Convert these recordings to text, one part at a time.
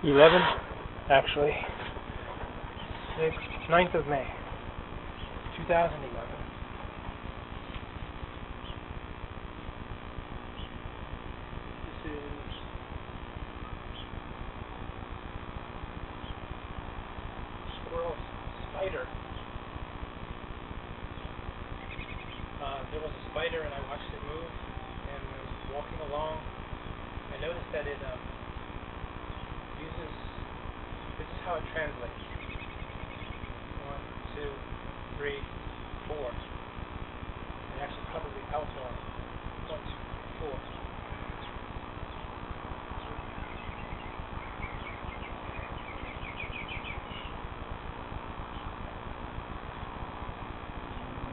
11, actually, 9th of May, 2011. This is Squirrel Spider. There was a spider and I watched it move, and when I was walking along, I noticed that it uses, this is how it translates. 1, 2, 3, 4. And actually probably out more. 1, 2, 4.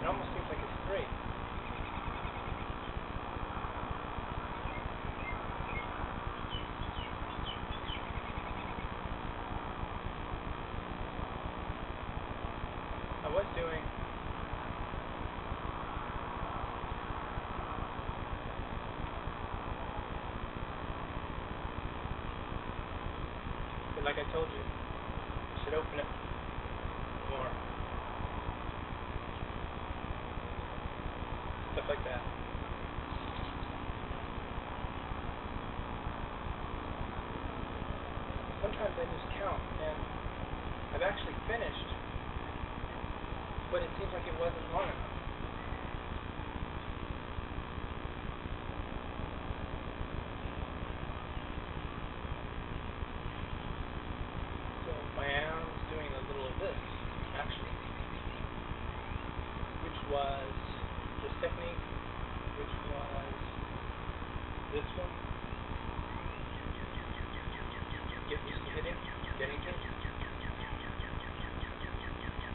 It almost seems like it's 3. I was doing but like I told you, I should open it more. Stuff like that. Sometimes I lose count, and I've actually finished, but it seems like it wasn't long enough. So my arm's doing a little of this, actually, which was this technique, which was this one. Get used to getting to it.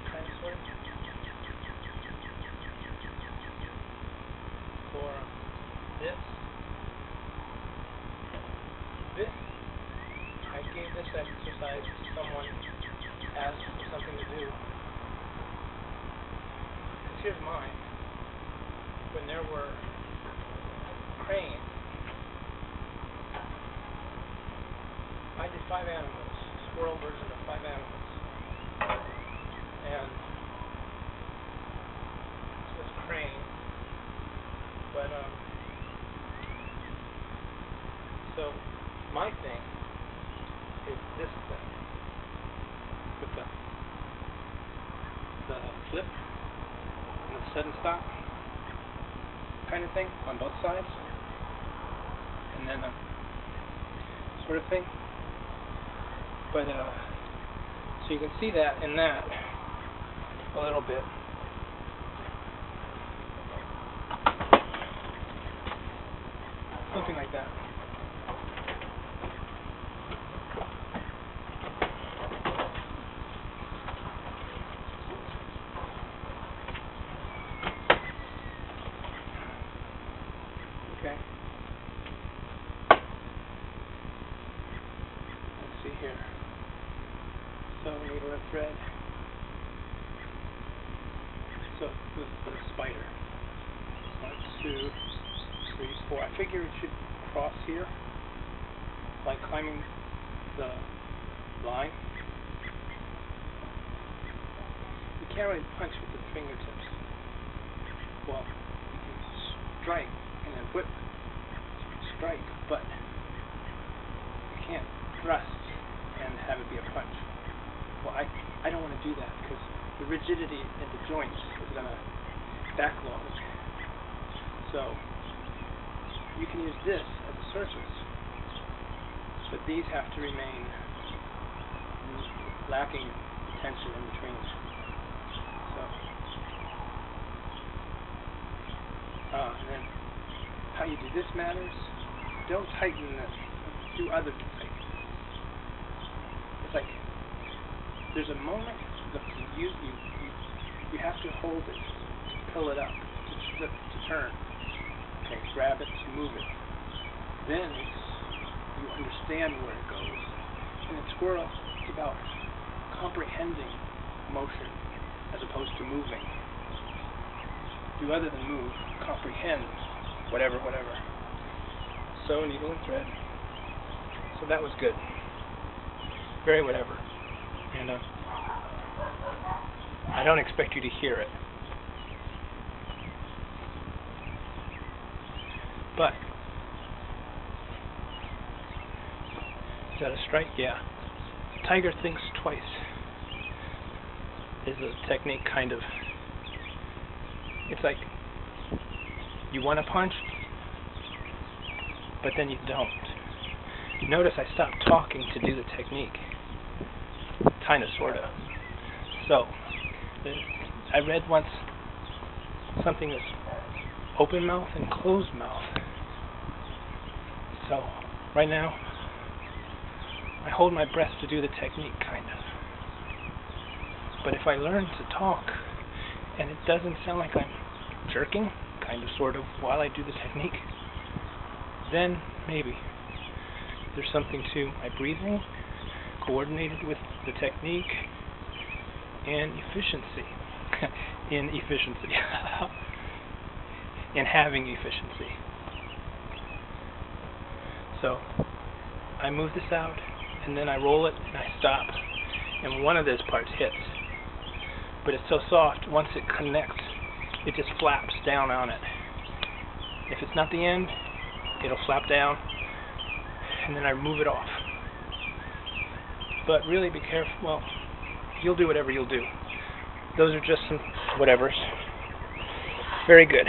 Kind of, sort of. For this, I gave this exercise to someone, asked for something to do. Because here's mine. When there were cranes, I did 5 animals, squirrel version of 5 animals. And this was crane. But, so my thing is this thing with the flip and the sudden stop kind of thing on both sides, and then sort of thing. But, so you can see that in that a little bit. Something like that. Okay. Let's see here. So needle and thread. So with the spider. 1, 2, 3, 4. I figure it should cross here, like climbing the line. You can't really punch with the fingertips. Well, you can strike and then whip, strike, but you can't thrust and have it be a punch. Well, I don't want to do that because the rigidity in the joints is going to backlog. So you can use this as a surface, but these have to remain lacking the tension in between. So, and then how you do this matters. Don't tighten this. Do other things. It's like there's a moment that you have to hold it, pull it up, to flip, to turn. Okay, grab it, move it. Then you understand where it goes. And in Squirrel, it's about comprehending motion as opposed to moving. Do other than move, comprehend whatever. So needle and thread. So that was good. very whatever. And I don't expect you to hear it. But, is that a strike? Yeah. Tiger thinks twice is a technique kind of, it's like you want to punch, but then you don't. Notice I stopped talking to do the technique. Kind of, sort of. So, I read once something that's open mouth and closed mouth. So, right now, I hold my breath to do the technique, kind of. But if I learn to talk, and it doesn't sound like I'm jerking, kind of, sort of, while I do the technique, then maybe there's something to my breathing, coordinated with the technique, and efficiency. In having efficiency. So, I move this out, and then I roll it, and I stop, and one of those parts hits. But it's so soft, once it connects, it just flaps down on it. If it's not the end, it'll flap down, and then I move it off. But really be careful. Well, you'll do whatever you'll do. Those are just some whatevers. Very good.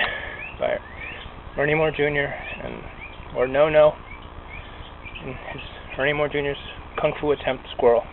By Ernie Moore Jr. or No, and his Ernie Moore Jr.'s Kung Fu Attempt Squirrel.